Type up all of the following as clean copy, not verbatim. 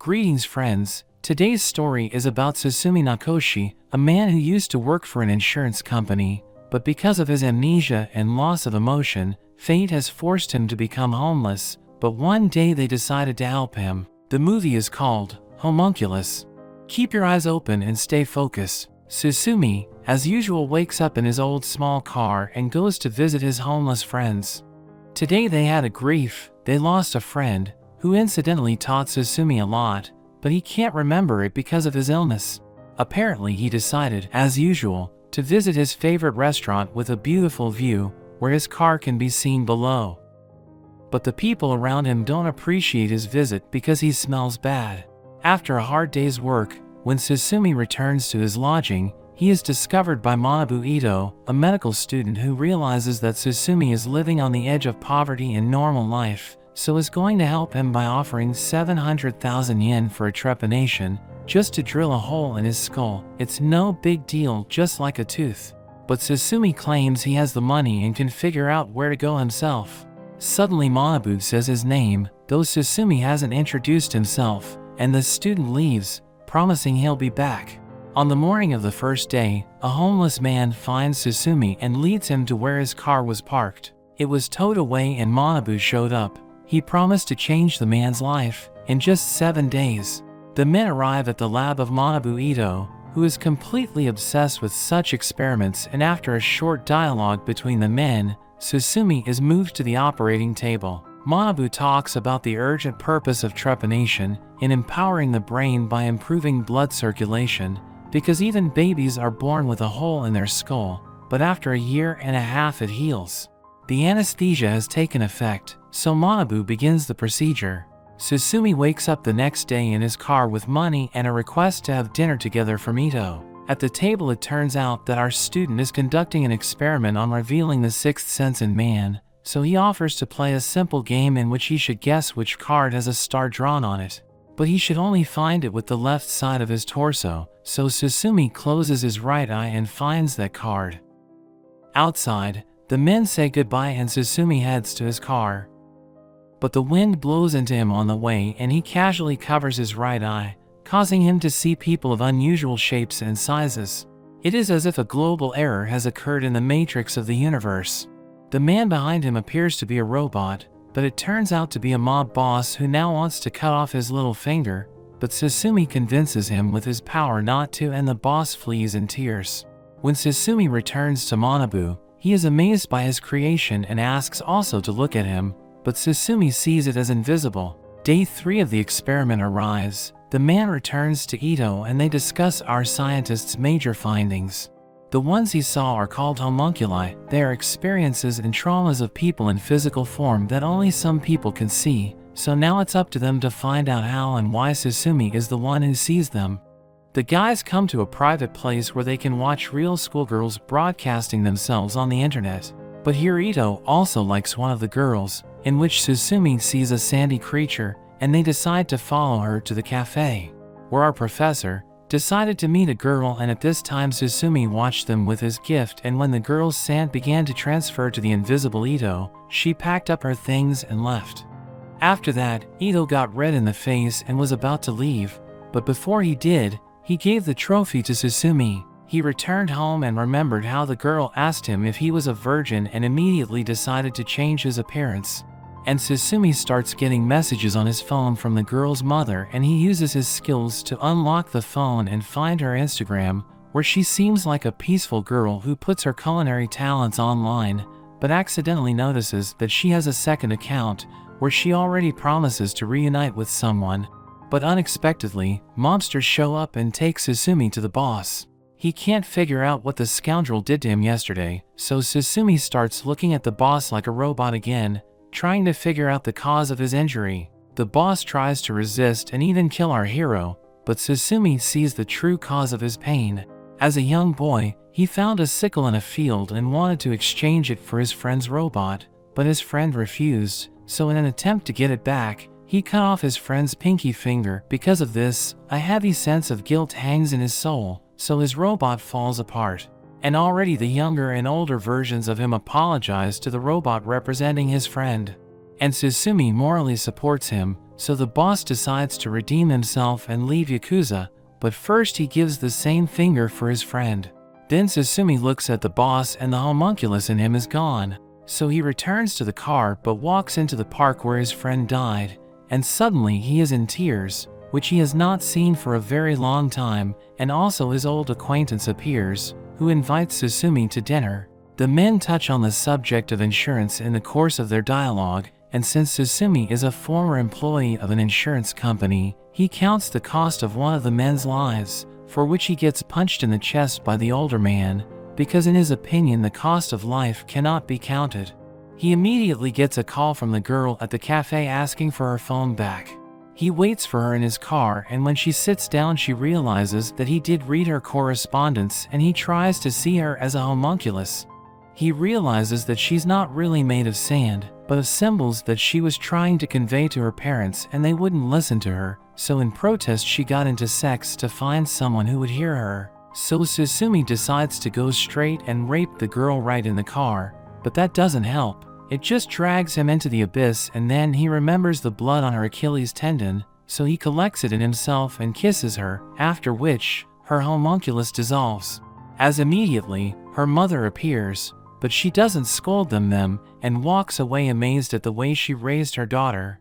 Greetings friends, today's story is about Susumu Nakoshi, a man who used to work for an insurance company, but because of his amnesia and loss of emotion, fate has forced him to become homeless, but one day they decided to help him. The movie is called Homunculus. Keep your eyes open and stay focused. Susumu, as usual, wakes up in his old small car and goes to visit his homeless friends. Today they had a grief. They lost a friend, who incidentally taught Susumu a lot, but he can't remember it because of his illness. Apparently he decided, as usual, to visit his favorite restaurant with a beautiful view, where his car can be seen below. But the people around him don't appreciate his visit because he smells bad. After a hard day's work, when Susumu returns to his lodging, he is discovered by Manabu Ito, a medical student who realizes that Susumu is living on the edge of poverty in normal life, so is going to help him by offering 700,000 yen for a trepanation, just to drill a hole in his skull. It's no big deal, just like a tooth. But Susumu claims he has the money and can figure out where to go himself. Suddenly Manabu says his name, though Susumu hasn't introduced himself, and the student leaves, promising he'll be back. On the morning of the first day, a homeless man finds Susumu and leads him to where his car was parked. It was towed away and Manabu showed up. He promised to change the man's life in just 7 days. The men arrive at the lab of Manabu Ito, who is completely obsessed with such experiments, and after a short dialogue between the men, Susumu is moved to the operating table. Manabu talks about the urgent purpose of trepanation in empowering the brain by improving blood circulation, because even babies are born with a hole in their skull, but after a year and a half it heals. The anesthesia has taken effect, so Manabu begins the procedure. Susumu wakes up the next day in his car with money and a request to have dinner together from Ito. At the table it turns out that our student is conducting an experiment on revealing the sixth sense in man, so he offers to play a simple game in which he should guess which card has a star drawn on it. But he should only find it with the left side of his torso, so Susumu closes his right eye and finds that card. Outside, the men say goodbye and Susumu heads to his car. But the wind blows into him on the way and he casually covers his right eye, causing him to see people of unusual shapes and sizes. It is as if a global error has occurred in the matrix of the universe. The man behind him appears to be a robot, but it turns out to be a mob boss who now wants to cut off his little finger, but Susumu convinces him with his power not to, and the boss flees in tears. When Susumu returns to Manabu, he is amazed by his creation and asks also to look at him, but Susumu sees it as invisible. Day 3 of the experiment arrives. The man returns to Ito and they discuss our scientist's major findings. The ones he saw are called homunculi. They are experiences and traumas of people in physical form that only some people can see, so now it's up to them to find out how and why Susumu is the one who sees them. The guys come to a private place where they can watch real schoolgirls broadcasting themselves on the internet. But here Ito also likes one of the girls, in which Susumu sees a sandy creature, and they decide to follow her to the cafe, where our professor decided to meet a girl, and at this time Susumu watched them with his gift, and when the girl's sand began to transfer to the invisible Ito, she packed up her things and left. After that, Ito got red in the face and was about to leave, but before he did, he gave the trophy to Susumu. He returned home and remembered how the girl asked him if he was a virgin and immediately decided to change his appearance. And Susumu starts getting messages on his phone from the girl's mother, and he uses his skills to unlock the phone and find her Instagram, where she seems like a peaceful girl who puts her culinary talents online, but accidentally notices that she has a second account, where she already promises to reunite with someone. But unexpectedly, mobsters show up and take Susumu to the boss. He can't figure out what the scoundrel did to him yesterday, so Susumu starts looking at the boss like a robot again, trying to figure out the cause of his injury. The boss tries to resist and even kill our hero, but Susumu sees the true cause of his pain. As a young boy, he found a sickle in a field and wanted to exchange it for his friend's robot, but his friend refused, so in an attempt to get it back, he cut off his friend's pinky finger. Because of this, a heavy sense of guilt hangs in his soul, so his robot falls apart. And already the younger and older versions of him apologize to the robot representing his friend. And Susumu morally supports him, so the boss decides to redeem himself and leave Yakuza, but first he gives the same finger for his friend. Then Susumu looks at the boss and the homunculus in him is gone. So he returns to the car but walks into the park where his friend died, and suddenly he is in tears, which he has not seen for a very long time, and also his old acquaintance appears, who invites Susumu to dinner. The men touch on the subject of insurance in the course of their dialogue, and since Susumu is a former employee of an insurance company, he counts the cost of one of the men's lives, for which he gets punched in the chest by the older man, because in his opinion the cost of life cannot be counted. He immediately gets a call from the girl at the cafe asking for her phone back. He waits for her in his car, and when she sits down she realizes that he did read her correspondence and he tries to see her as a homunculus. He realizes that she's not really made of sand, but of symbols that she was trying to convey to her parents and they wouldn't listen to her, so in protest she got into sex to find someone who would hear her. So Susumu decides to go straight and rape the girl right in the car, but that doesn't help. It just drags him into the abyss, and then he remembers the blood on her Achilles tendon, so he collects it in himself and kisses her, after which her homunculus dissolves. As immediately, her mother appears, but she doesn't scold them and walks away amazed at the way she raised her daughter.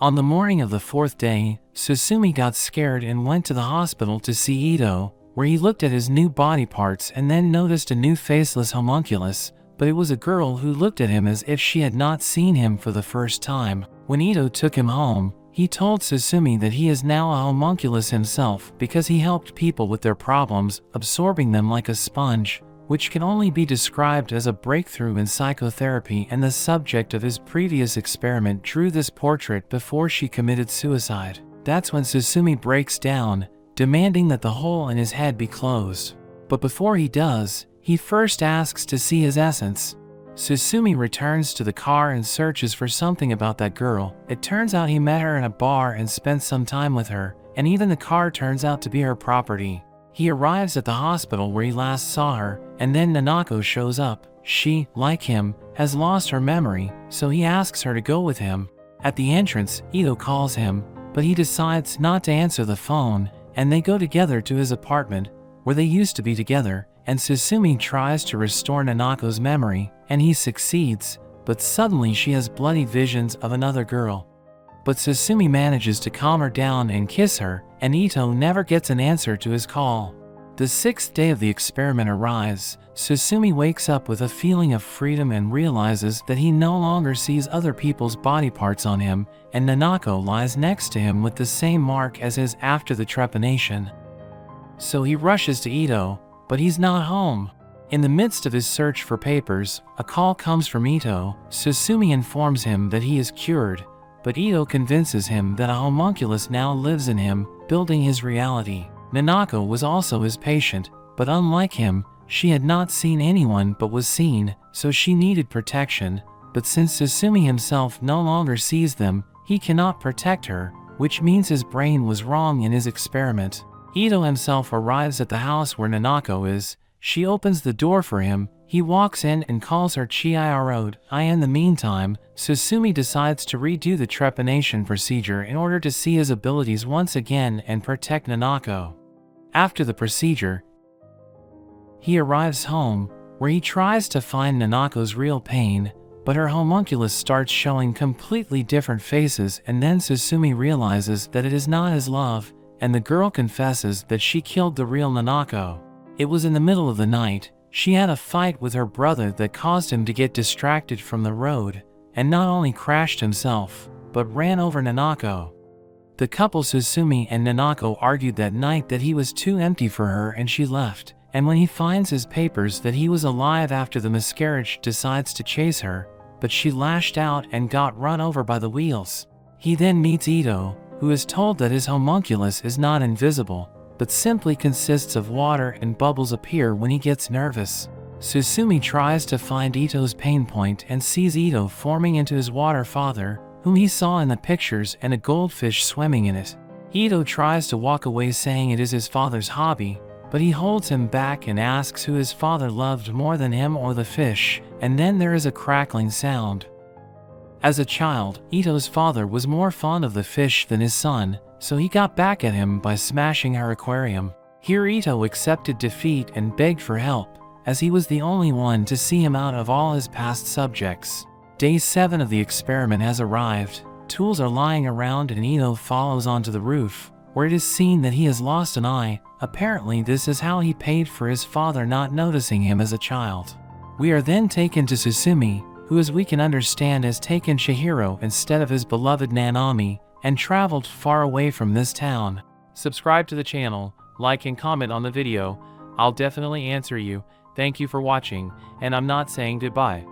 On the morning of the fourth day, Susumu got scared and went to the hospital to see Ito, where he looked at his new body parts and then noticed a new faceless homunculus, but it was a girl who looked at him as if she had not seen him for the first time. When Ito took him home, he told Susumu that he is now a homunculus himself because he helped people with their problems, absorbing them like a sponge, which can only be described as a breakthrough in psychotherapy, and the subject of his previous experiment drew this portrait before she committed suicide. That's when Susumu breaks down, demanding that the hole in his head be closed. But before he does, he first asks to see his essence. Susumu returns to the car and searches for something about that girl. It turns out he met her in a bar and spent some time with her, and even the car turns out to be her property. He arrives at the hospital where he last saw her, and then Nanako shows up. She, like him, has lost her memory, so he asks her to go with him. At the entrance, Ito calls him, but he decides not to answer the phone, and they go together to his apartment, where they used to be together, and Susumu tries to restore Nanako's memory, and he succeeds, but suddenly she has bloody visions of another girl. But Susumu manages to calm her down and kiss her, and Ito never gets an answer to his call. The sixth day of the experiment arrives. Susumu wakes up with a feeling of freedom and realizes that he no longer sees other people's body parts on him, and Nanako lies next to him with the same mark as his after the trepanation. So he rushes to Ito, but he's not home. In the midst of his search for papers, a call comes from Ito. Susumu informs him that he is cured, but Ito convinces him that a homunculus now lives in him, building his reality. Nanako was also his patient, but unlike him, she had not seen anyone but was seen, so she needed protection, but since Susumu himself no longer sees them, he cannot protect her, which means his brain was wrong in his experiment. Ito himself arrives at the house where Nanako is. She opens the door for him. He walks in and calls her Chihiro. In the meantime, Susumu decides to redo the trepanation procedure in order to see his abilities once again and protect Nanako. After the procedure, he arrives home, where he tries to find Nanako's real pain, but her homunculus starts showing completely different faces, and then Susumu realizes that it is not his love, and the girl confesses that she killed the real Nanako. It was in the middle of the night. She had a fight with her brother that caused him to get distracted from the road, and not only crashed himself, but ran over Nanako. The couple Susumu and Nanako argued that night that he was too empty for her and she left, and when he finds his papers that he was alive after the miscarriage, decides to chase her, but she lashed out and got run over by the wheels. He then meets Ito, who is told that his homunculus is not invisible, but simply consists of water and bubbles appear when he gets nervous. Susumu tries to find Ito's pain point and sees Ito forming into his water father, whom he saw in the pictures, and a goldfish swimming in it. Ito tries to walk away saying it is his father's hobby, but he holds him back and asks who his father loved more than him or the fish, and then there is a crackling sound. As a child, Ito's father was more fond of the fish than his son, so he got back at him by smashing her aquarium. Here Ito accepted defeat and begged for help, as he was the only one to see him out of all his past subjects. Day 7 of the experiment has arrived. Tools are lying around and Ito follows onto the roof, where it is seen that he has lost an eye. Apparently this is how he paid for his father not noticing him as a child. We are then taken to Susumu, who as we can understand has taken Chihiro instead of his beloved Nanami, and traveled far away from this town. Subscribe to the channel, like and comment on the video. I'll definitely answer you. Thank you for watching, and I'm not saying goodbye.